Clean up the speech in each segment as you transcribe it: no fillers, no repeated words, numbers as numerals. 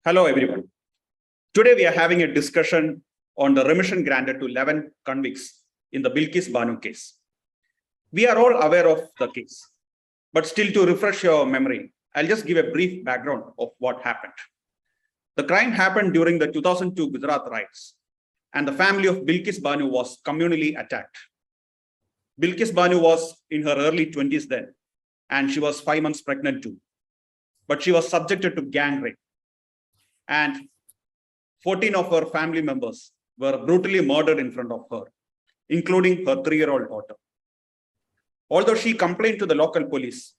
Hello, everyone. Today, we are having a discussion on the remission granted to 11 convicts in the Bilkis Bano case. We are all aware of the case, but still to refresh your memory, I'll just give a brief background of what happened. The crime happened during the 2002 Gujarat riots, and the family of Bilkis Bano was communally attacked. Bilkis Bano was in her early 20s then, and she was 5 months pregnant too. But she was subjected to gang rape. And 14 of her family members were brutally murdered in front of her, including her 3-year-old daughter. Although she complained to the local police,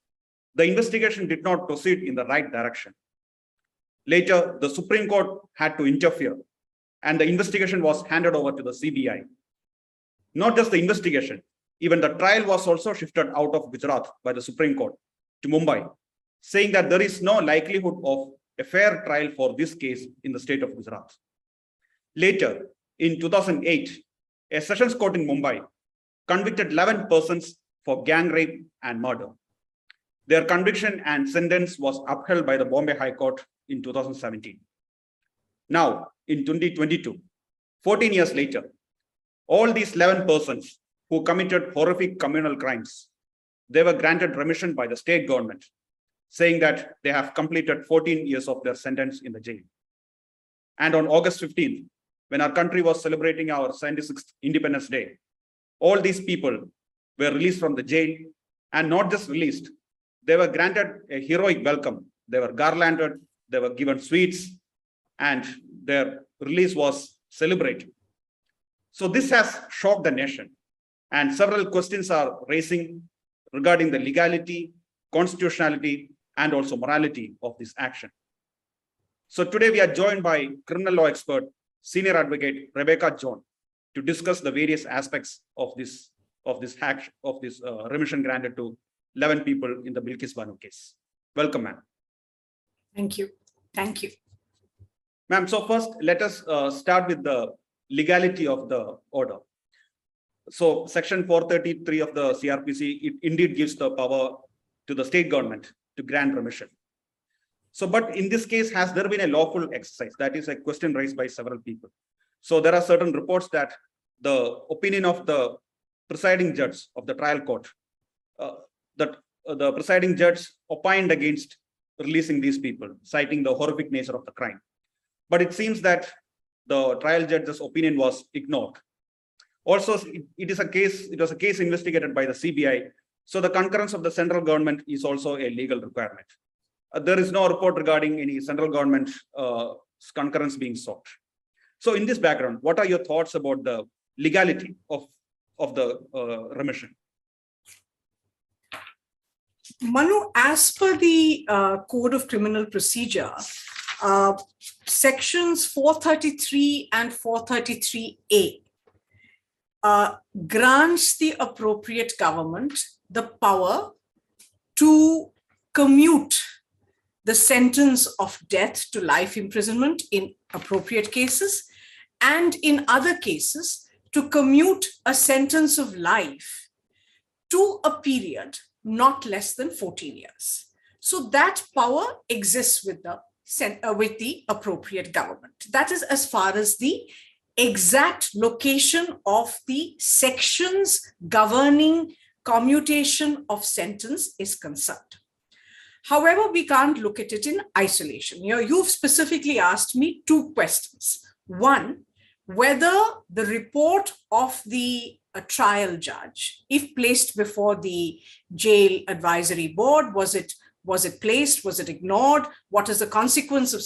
the investigation did not proceed in the right direction. Later, the Supreme Court had to interfere, and the investigation was handed over to the CBI. Not just the investigation, even the trial was also shifted out of Gujarat by the Supreme Court to Mumbai, saying that there is no likelihood of a fair trial for this case in the state of Gujarat. Later, in 2008, a sessions court in Mumbai convicted 11 persons for gang rape and murder. Their conviction and sentence was upheld by the Bombay High Court in 2017. Now, in 2022, 14 years later, all these 11 persons who committed horrific communal crimes, they were granted remission by the state government, saying that they have completed 14 years of their sentence in the jail. And on August 15th, when our country was celebrating our 76th Independence Day, all these people were released from the jail, and not just released, they were granted a heroic welcome. They were garlanded, they were given sweets, and their release was celebrated. So this has shocked the nation, and several questions are raising regarding the legality, constitutionality, and also morality of this action. So today we are joined by criminal law expert, senior advocate Rebecca John, to discuss the various aspects of this remission granted to 11 people in the Bilkis Bano case. Welcome, ma'am. Thank you. Thank you. Ma'am, so first let us start with the legality of the order. So section 433 of the CRPC, it indeed gives the power to the state government to grant remission. So, but in this case, has there been a lawful exercise? That is a question raised by several people. So there are certain reports that the opinion of the presiding judge of the trial court, that the presiding judge opined against releasing these people, citing the horrific nature of the crime. But it seems that the trial judge's opinion was ignored. Also, it was a case investigated by the CBI. So the concurrence of the central government is also a legal requirement. There is no report regarding any central government concurrence being sought. So in this background, what are your thoughts about the legality of the remission? Manu, as per the Code of Criminal Procedure, sections 433 and 433A grants the appropriate government the power to commute the sentence of death to life imprisonment in appropriate cases, and in other cases, to commute a sentence of life to a period not less than 14 years. So that power exists with the appropriate government. That is as far as the exact location of the sections governing commutation of sentence is concerned. However, we can't look at it in isolation. You've specifically asked me two questions. One, whether the report of the trial judge, if placed before the jail advisory board, was it placed? Was it ignored? What is the consequence of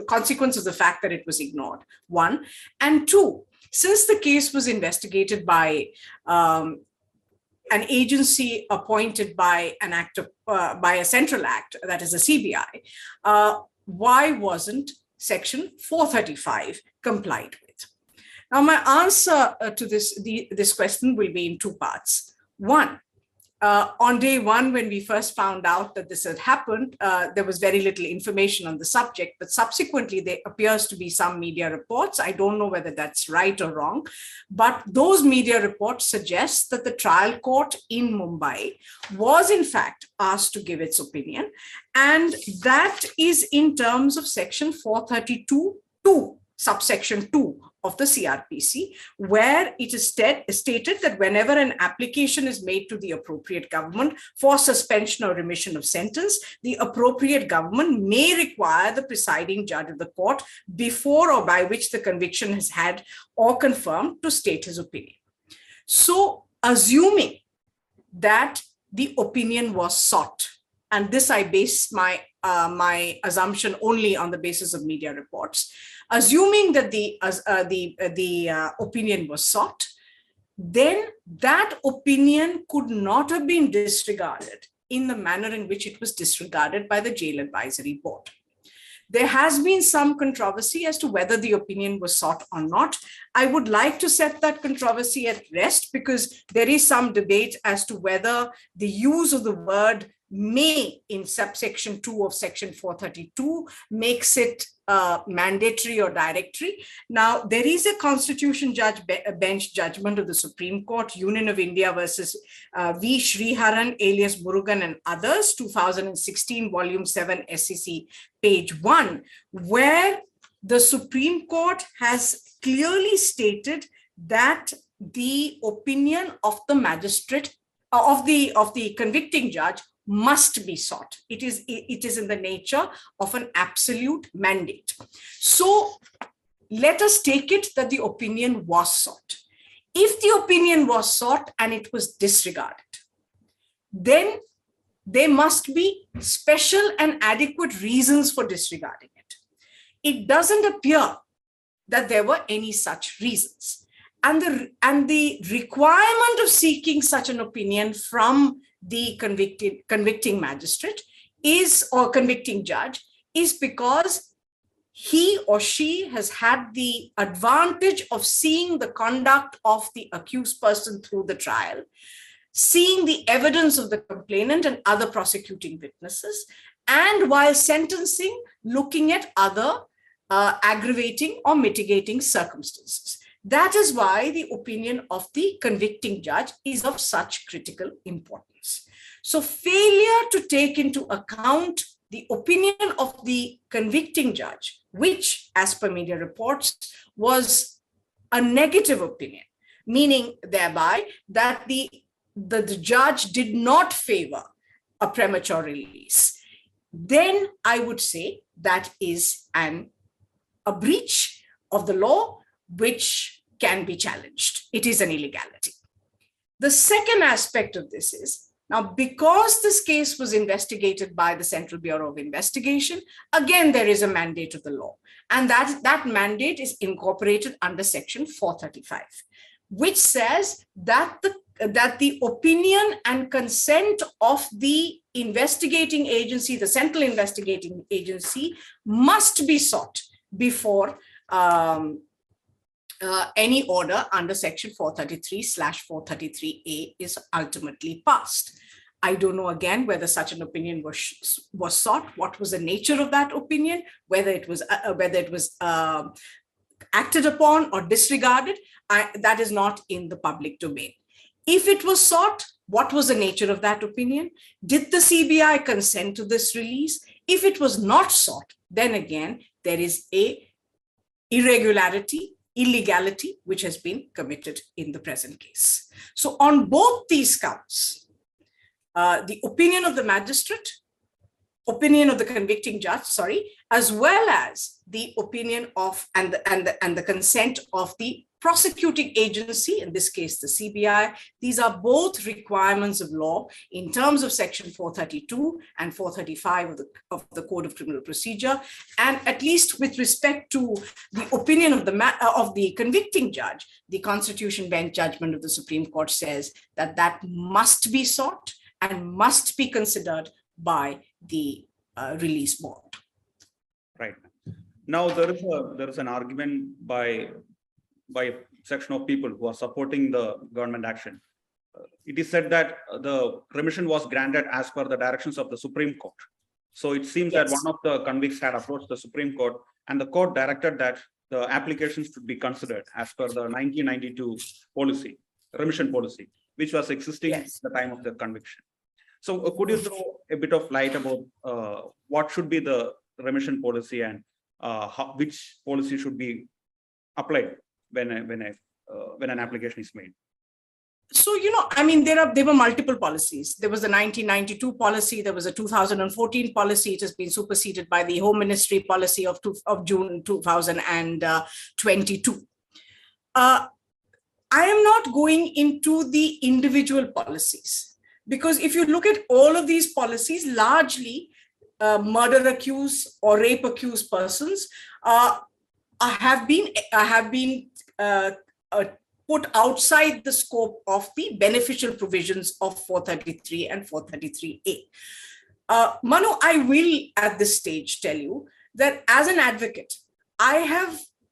consequence of the fact that it was ignored? One. And two, since the case was investigated by an agency appointed by by a central act, that is a CBI, why wasn't section 435 complied with? Now, my answer to this question will be in two parts. One, On day one, when we first found out that this had happened, there was very little information on the subject, but subsequently there appears to be some media reports. I don't know whether that's right or wrong, but those media reports suggest that the trial court in Mumbai was in fact asked to give its opinion. And that is in terms of section 432(2), subsection 2 of the CRPC, where it is stated that whenever an application is made to the appropriate government for suspension or remission of sentence, the appropriate government may require the presiding judge of the court before or by which the conviction has had or confirmed to state his opinion. So, assuming that the opinion was sought, and this I base my assumption only on the basis of media reports. Assuming that the opinion was sought, then that opinion could not have been disregarded in the manner in which it was disregarded by the Jail Advisory Board. There has been some controversy as to whether the opinion was sought or not. I would like to set that controversy at rest because there is some debate as to whether the use of the word may in subsection 2 of section 432 makes it mandatory or directory. Now, there is a constitution bench judgment of the Supreme Court, Union of India versus V. Sriharan, alias Murugan and others, 2016, volume 7, SEC, page 1, where the Supreme Court has clearly stated that the opinion of the magistrate, of the convicting judge, must be sought. It is in the nature of an absolute mandate. So let us take it that the opinion was sought. If the opinion was sought and it was disregarded, then there must be special and adequate reasons for disregarding it. It doesn't appear that there were any such reasons. And the requirement of seeking such an opinion from the convicting magistrate or convicting judge is because he or she has had the advantage of seeing the conduct of the accused person through the trial, seeing the evidence of the complainant and other prosecuting witnesses, and while sentencing, looking at other aggravating or mitigating circumstances. That is why the opinion of the convicting judge is of such critical importance. So failure to take into account the opinion of the convicting judge, which as per media reports was a negative opinion, meaning thereby that the judge did not favor a premature release, then I would say that is a breach of the law which can be challenged. It is an illegality. The second aspect of this is, now because this case was investigated by the Central Bureau of Investigation, again, there is a mandate of the law. And that mandate is incorporated under section 435, which says that the opinion and consent of the investigating agency, the central investigating agency, must be sought before any order under section 433/433A is ultimately passed. I don't know again whether such an opinion was sought, what was the nature of that opinion, whether it was acted upon or disregarded. That is not in the public domain. If it was sought, what was the nature of that opinion? Did the CBI consent to this release? If it was not sought, then again, there is a irregularity, illegality, which has been committed in the present case. So on both these counts, the opinion of the magistrate, opinion of the convicting judge, as well as the opinion of and the consent of the prosecuting agency, in this case, the CBI, these are both requirements of law in terms of section 432 and 435 of the Code of Criminal Procedure. And at least with respect to the opinion of the convicting judge, the Constitution Bench judgment of the Supreme Court says that must be sought and must be considered by the release board. Right. Now there is an argument by a section of people who are supporting the government action it is said that the remission was granted as per the directions of the Supreme Court. So it seems that one of the convicts had approached the Supreme Court, and the court directed that the applications should be considered as per the 1992 policy, remission policy, which was existing at the time of the conviction. So could you throw a bit of light about what should be the remission policy, and which policy should be applied when an application is made? So, I mean, there were multiple policies. There was the 1992 policy. There was a 2014 policy. It has been superseded by the Home Ministry policy of June 2022. I am not going into the individual policies, because if you look at all of these policies, largely murder accused or rape accused persons have been put outside the scope of the beneficial provisions of 433 and 433A. Manu, I will at this stage tell you that as an advocate, I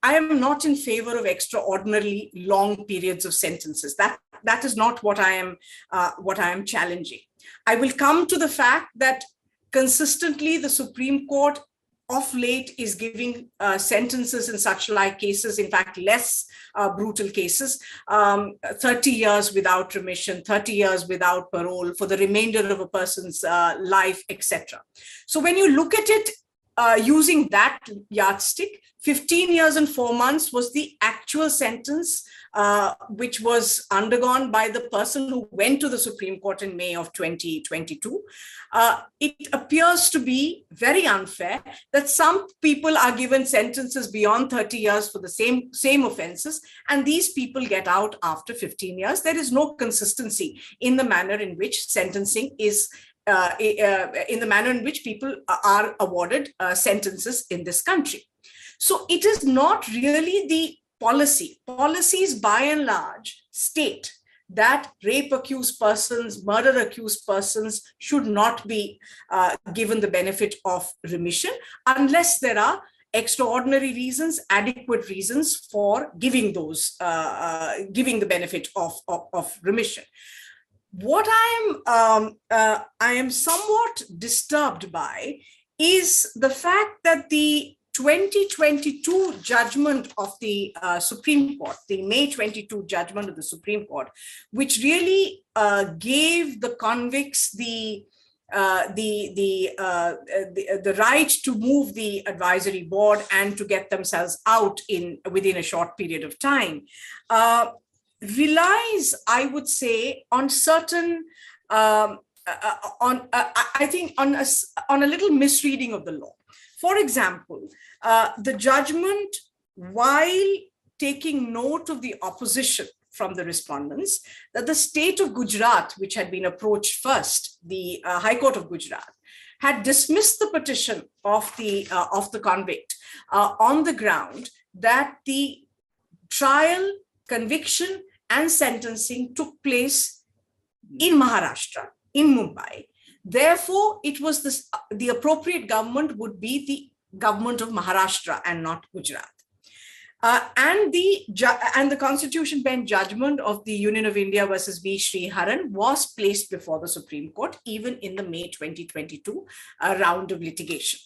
am not in favor of extraordinarily long periods of sentences. That is not what I am challenging. I will come to the fact that consistently the Supreme Court of late is giving sentences in such like cases, in fact, less brutal cases, 30 years without remission, 30 years without parole for the remainder of a person's life, etc. So when you look at it using that yardstick, 15 years and 4 months was the actual sentence which was undergone by the person who went to the Supreme Court in May of 2022. It appears to be very unfair that some people are given sentences beyond 30 years for the same offenses, and these people get out after 15 years. There is no consistency in the manner in which sentencing is in the manner in which people are awarded sentences in this country. So it is not really the policy. Policies by and large state that rape accused persons, murder accused persons should not be given the benefit of remission unless there are extraordinary reasons, adequate reasons for giving giving the benefit of remission. What I am somewhat disturbed by is the fact that the 2022 judgment of the Supreme Court, the May 22 judgment of the Supreme Court, which really gave the convicts the right to move the advisory board and to get themselves out within a short period of time, relies, I would say, on certain I think on a little misreading of the law. For example, the judgment, while taking note of the opposition from the respondents, that the state of Gujarat, which had been approached first, the High Court of Gujarat, had dismissed the petition of the convict on the ground that the trial, conviction, and sentencing took place in Maharashtra, in Mumbai. Therefore, it was the appropriate government would be the government of Maharashtra and not Gujarat. And the Constitution Bench judgment of the Union of India versus V. Sriharan was placed before the Supreme Court, even in the May 2022 round of litigation.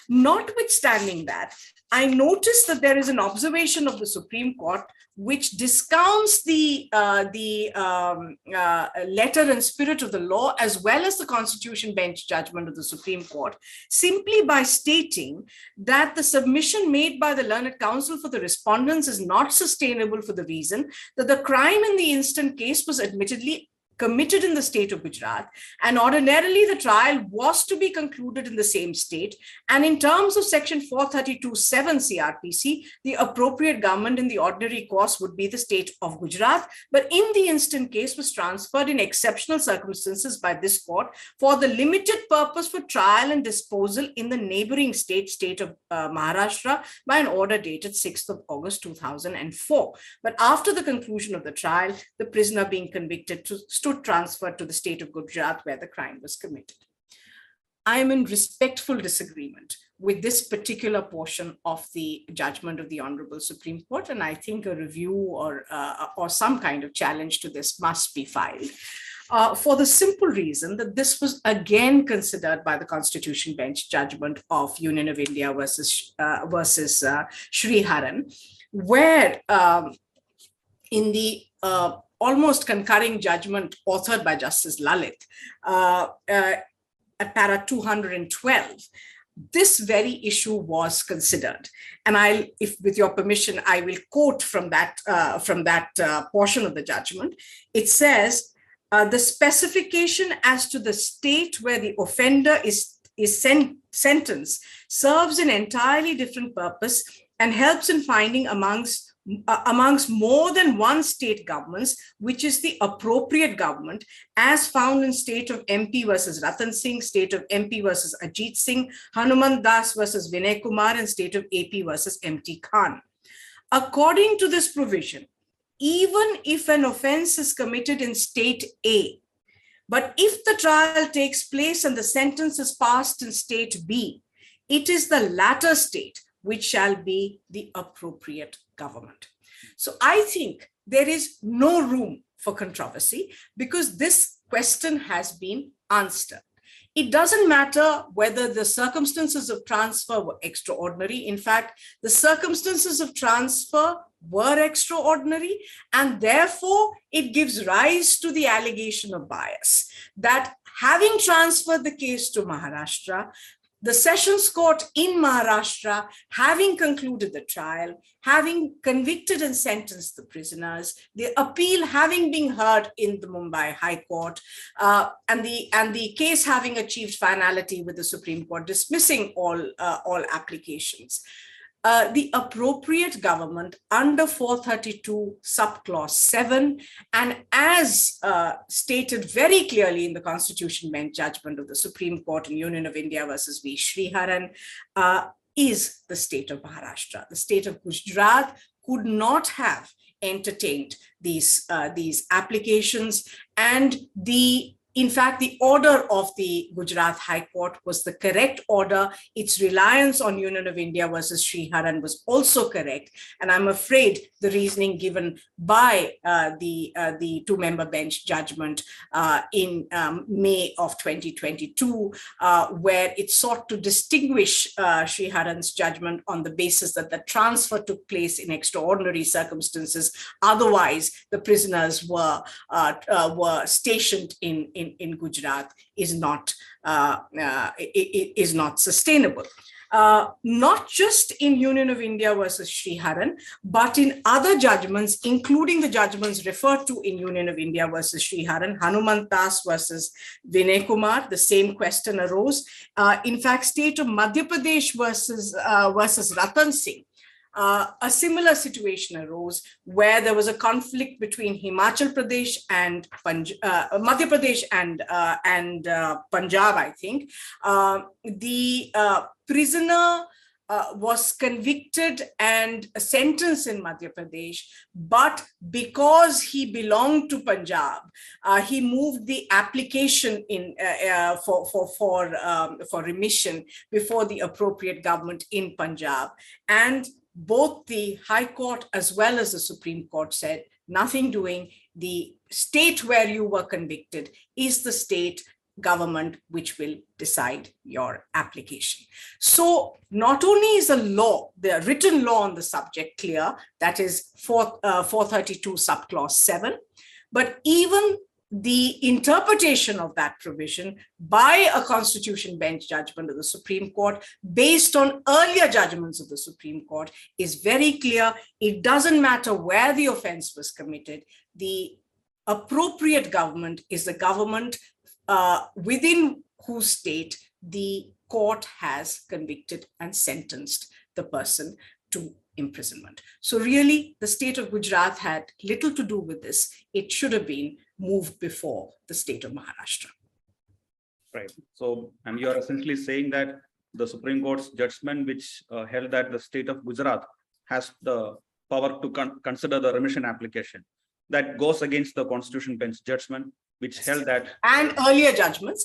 Notwithstanding that, I noticed that there is an observation of the Supreme Court which discounts the letter and spirit of the law, as well as the Constitution Bench judgment of the Supreme Court, simply by stating that the submission made by the Learned Counsel for the respondents is not sustainable for the reason that the crime in the instant case was admittedly committed in the state of Gujarat, and ordinarily the trial was to be concluded in the same state. And in terms of section 432(7) CRPC, the appropriate government in the ordinary course would be the state of Gujarat, but in the instant case was transferred in exceptional circumstances by this court for the limited purpose for trial and disposal in the neighboring state of Maharashtra by an order dated 6th of August 2004. But after the conclusion of the trial, the prisoner being convicted stood transferred to the state of Gujarat where the crime was committed. I am in respectful disagreement with this particular portion of the judgment of the Honorable Supreme Court. And I think a review or some kind of challenge to this must be filed. For the simple reason that this was again considered by the Constitution Bench judgment of Union of India versus Sriharan, where in the almost concurring judgment authored by Justice Lalit at para 212, this very issue was considered. And if with your permission, I will quote from that portion of the judgment. It says, the specification as to the state where the offender is sentenced serves an entirely different purpose and helps in finding amongst more than one state governments, which is the appropriate government, as found in state of MP versus Ratan Singh, state of MP versus Ajit Singh, Hanuman Das versus Vinay Kumar, and state of AP versus MT Khan. According to this provision, even if an offense is committed in state A, but if the trial takes place and the sentence is passed in state B, it is the latter state which shall be the appropriate government. So I think there is no room for controversy because this question has been answered. It doesn't matter whether the circumstances of transfer were extraordinary. In fact, the circumstances of transfer were extraordinary, and therefore it gives rise to the allegation of bias that having transferred the case to Maharashtra, the Sessions Court in Maharashtra, having concluded the trial, having convicted and sentenced the prisoners, the appeal having been heard in the Mumbai High Court, and the case having achieved finality with the Supreme Court dismissing all applications. The appropriate government under 432 subclause 7, and as stated very clearly in the Constitution Bench judgment of the Supreme Court in Union of India versus V. Sriharan, is the state of Maharashtra. The state of Gujarat could not have entertained these applications, and in fact, the order of the Gujarat High Court was the correct order. Its reliance on Union of India versus Sriharan was also correct. And I'm afraid the reasoning given by the two-member bench judgment in May of 2022, where it sought to distinguish Sriharan's judgment on the basis that the transfer took place in extraordinary circumstances. Otherwise, the prisoners were stationed in Gujarat is not sustainable. Not just in Union of India versus Sriharan, but in other judgments, including the judgments referred to in Union of India versus Sriharan, Hanuman Das versus Vinay Kumar, the same question arose. In fact, state of Madhya Pradesh versus Ratan Singh, a similar situation arose where there was a conflict between Himachal Pradesh and Madhya Pradesh and Punjab, I think. The prisoner was convicted and sentenced in Madhya Pradesh, but because he belonged to Punjab, he moved the application in for remission before the appropriate government in Punjab. And both the High Court as well as the Supreme Court said, nothing doing. The state where you were convicted is the state government which will decide your application. So not only is the written law on the subject clear, that is 432 subclause 7, but even the interpretation of that provision by a Constitution Bench judgment of the Supreme Court based on earlier judgments of the Supreme Court is very clear. It doesn't matter where the offense was committed. The appropriate government is the government within whose state the court has convicted and sentenced the person to imprisonment. So really, the state of Gujarat had little to do with this. It should have been moved before the state of Maharashtra. Right. So, and you are essentially saying that the Supreme Court's judgment, which held that the state of Gujarat has the power to consider the remission application, that goes against the Constitution Bench judgment, which held that and earlier judgments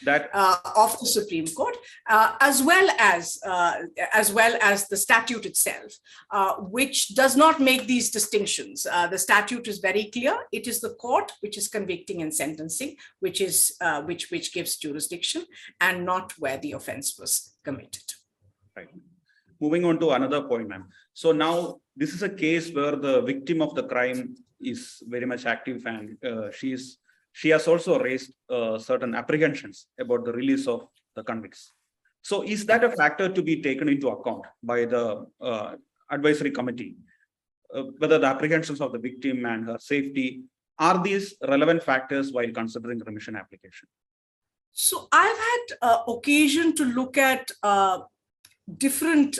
that of the Supreme Court, as well as the statute itself, which does not make these distinctions. The statute is very clear. It is the court which is convicting and sentencing, which gives jurisdiction, and not where the offense was committed. Right. Moving on to another point, ma'am. So now this is a case where the victim of the crime is very much active, and she has also raised certain apprehensions about the release of the convicts. So is that a factor to be taken into account by the advisory committee, whether the apprehensions of the victim and her safety, are these relevant factors while considering remission application? So I've had occasion to look at different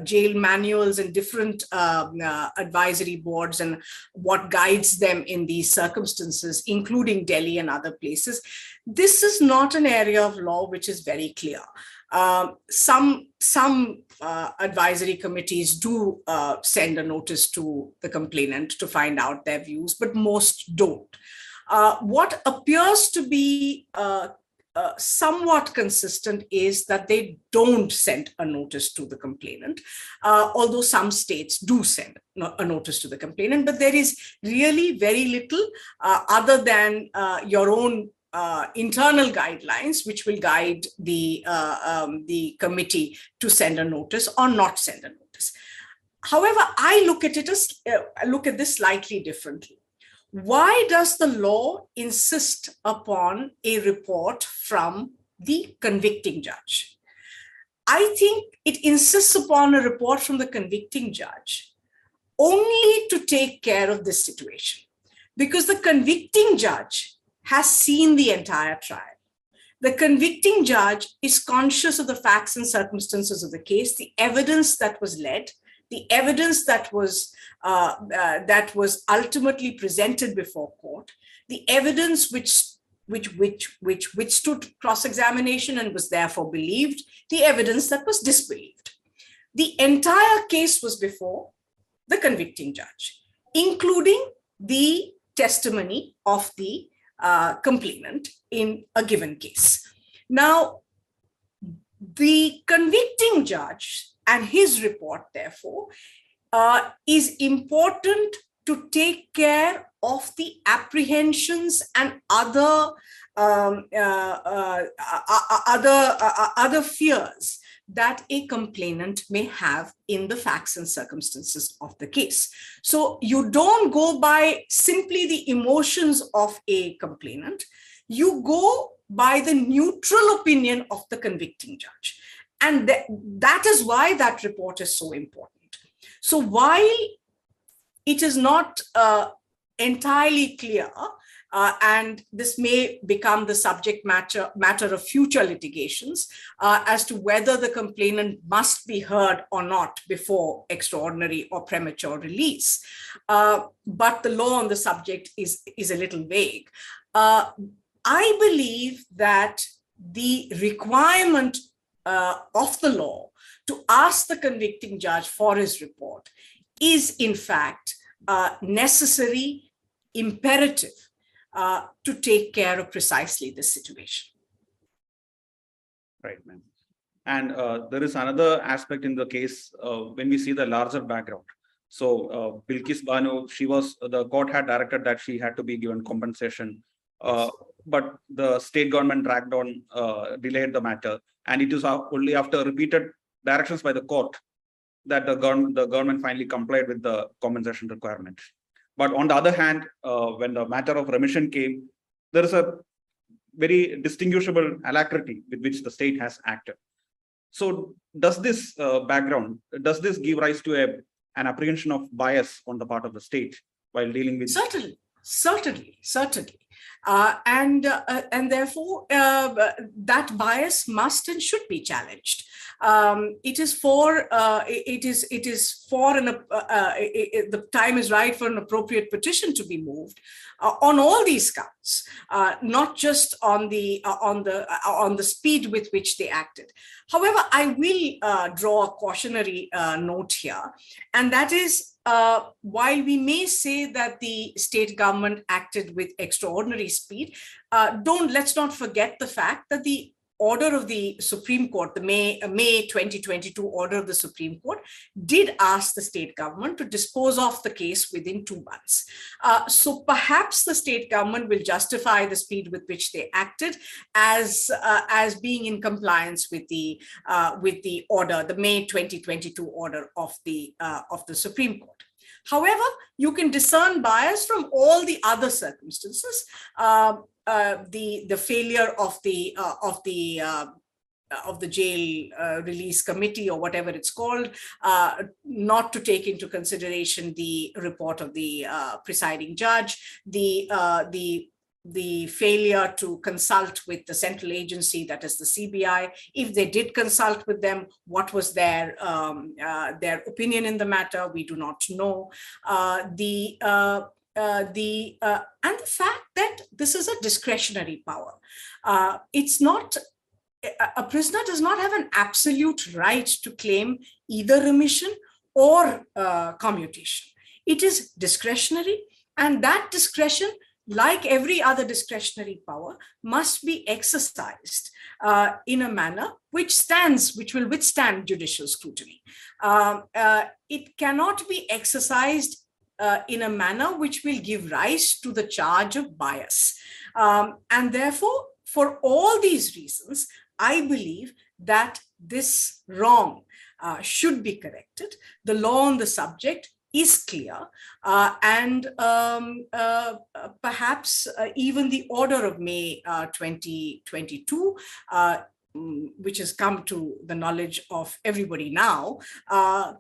jail manuals and different advisory boards and what guides them in these circumstances, including Delhi and other places. This is not an area of law which is very clear. Some advisory committees do send a notice to the complainant to find out their views, but most don't. What appears to be somewhat consistent is that they don't send a notice to the complainant, although some states do send a notice to the complainant, but there is really very little other than your own internal guidelines, which will guide the committee to send a notice or not send a notice. However, I look at this slightly differently. Why does the law insist upon a report from the convicting judge? I think it insists upon a report from the convicting judge only to take care of this situation, because the convicting judge has seen the entire trial. The convicting judge is conscious of the facts and circumstances of the case, the evidence that was led, the evidence that was ultimately presented before court, the evidence which withstood cross-examination and was therefore believed, the evidence that was disbelieved. The entire case was before the convicting judge, including the testimony of the complainant in a given case. Now, the convicting judge and his report, therefore, is important to take care of the apprehensions and other fears that a complainant may have in the facts and circumstances of the case. So you don't go by simply the emotions of a complainant, you go by the neutral opinion of the convicting judge. And that is why that report is so important. So while it is not entirely clear, and this may become the subject matter of future litigations as to whether the complainant must be heard or not before extraordinary or premature release. But the law on the subject is a little vague. I believe that the requirement of the law to ask the convicting judge for his report is in fact necessary, imperative to take care of precisely this situation. Right, ma'am. And there is another aspect in the case when we see the larger background. So Bilkis Bano, the court had directed that she had to be given compensation, but the state government dragged on, delayed the matter. And it was only after repeated directions by the court that the government finally complied with the compensation requirement. But on the other hand, when the matter of remission came, there is a very distinguishable alacrity with which the state has acted. So does this background, does this give rise to an apprehension of bias on the part of the state while dealing with? Certainly. and therefore that bias must and should be challenged. The time is right for an appropriate petition to be moved on all these counts, not just on the speed with which they acted. However, I will draw a cautionary note here, and that is, while we may say that the state government acted with extraordinary speed, let's not forget the fact that the order of the Supreme Court, the May 2022 order of the Supreme Court, did ask the state government to dispose of the case within 2 months. So perhaps the state government will justify the speed with which they acted as being in compliance with the order, the May 2022 order of the Supreme Court. However, you can discern bias from all the other circumstances. The failure of the jail release committee, or whatever it's called, not to take into consideration the report of the presiding judge, the failure to consult with the central agency, that is the CBI. If they did consult with them, what was their opinion in the matter? We do not know. And the fact that this is a discretionary power. It's not, a prisoner does not have an absolute right to claim either remission or commutation. It is discretionary, and that discretion, like every other discretionary power, must be exercised in a manner which will withstand judicial scrutiny. It cannot be exercised in a manner which will give rise to the charge of bias. And therefore, for all these reasons, I believe that this wrong should be corrected. The law on the subject is clear, and perhaps even the order of May 2022, which has come to the knowledge of everybody now,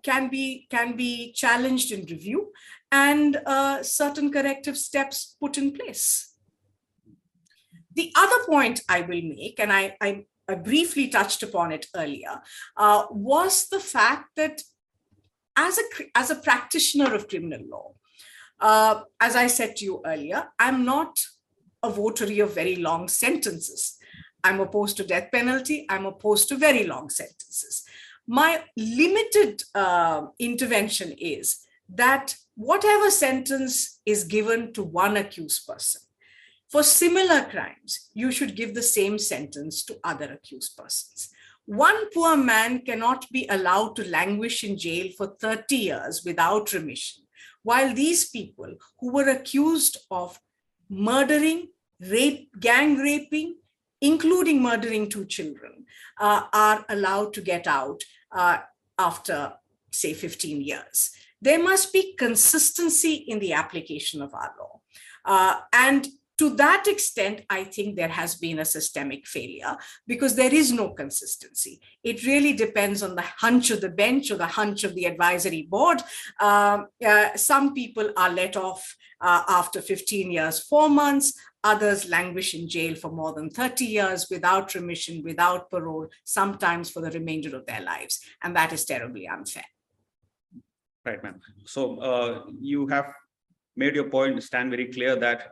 can be challenged in review, and certain corrective steps put in place. The other point I will make, and I briefly touched upon it earlier, was the fact that as a practitioner of criminal law, as I said to you earlier, I'm not a votary of very long sentences. I'm opposed to death penalty. I'm opposed to very long sentences. My limited intervention is that whatever sentence is given to one accused person, for similar crimes, you should give the same sentence to other accused persons. One poor man cannot be allowed to languish in jail for 30 years without remission, while these people who were accused of murdering, gang raping, including murdering 2 children, are allowed to get out after, say, 15 years. There must be consistency in the application of our law. And to that extent, I think there has been a systemic failure, because there is no consistency. It really depends on the hunch of the bench or the hunch of the advisory board. Some people are let off after 15 years, 4 months. Others languish in jail for more than 30 years without remission, without parole, sometimes for the remainder of their lives. And that is terribly unfair. Right, ma'am. So you have made your point stand very clear that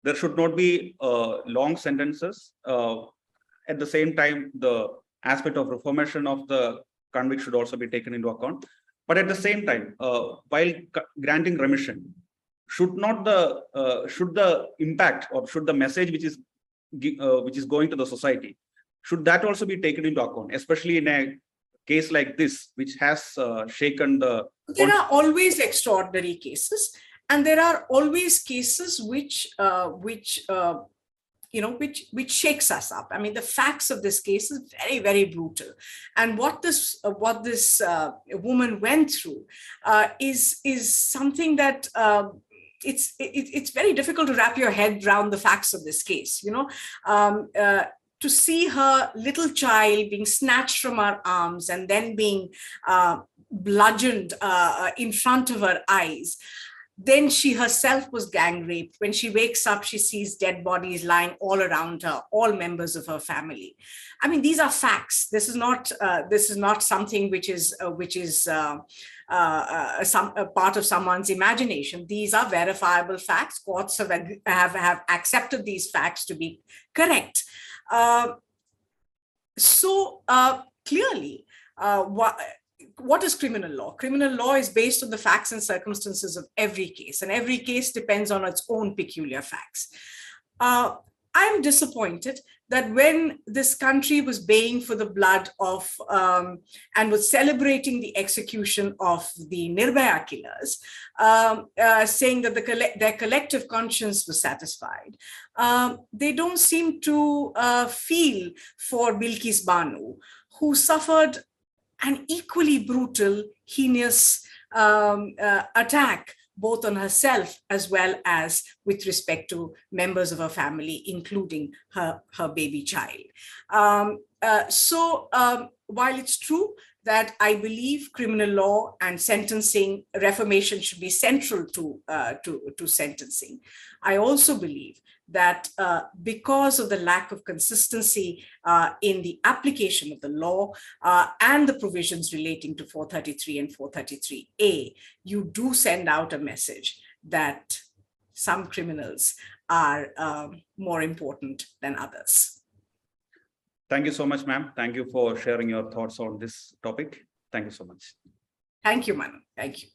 there should not be long sentences. At the same time, the aspect of reformation of the convict should also be taken into account. But at the same time, while granting remission, should the impact, or should the message which is going to the society, should that also be taken into account, especially in a case like this, which has shaken the... There are always extraordinary cases. And there are always cases which shakes us up. I mean, the facts of this case is very, very brutal. And what this woman went through is something that it's very difficult to wrap your head around the facts of this case. To see her little child being snatched from her arms and then being bludgeoned in front of her eyes. Then she herself was gang raped. When she wakes up, she sees dead bodies lying all around her, all members of her family. I mean, these are facts. This is not something which is a part of someone's imagination. These are verifiable facts. Courts have accepted these facts to be correct. Clearly, what is criminal law? Criminal law is based on the facts and circumstances of every case, and every case depends on its own peculiar facts. I'm disappointed that when this country was baying for the blood of and was celebrating the execution of the Nirbhaya killers, saying that their collective conscience was satisfied, they don't seem to feel for Bilkis Bano, who suffered an equally brutal, heinous attack, both on herself as well as with respect to members of her family, including her baby child. While it's true that I believe criminal law and sentencing reformation should be central to sentencing, I also believe that because of the lack of consistency in the application of the law and the provisions relating to 433 and 433A, you do send out a message that some criminals are more important than others. Thank you so much, ma'am. Thank you for sharing your thoughts on this topic. Thank you so much. Thank you, Manu. Thank you.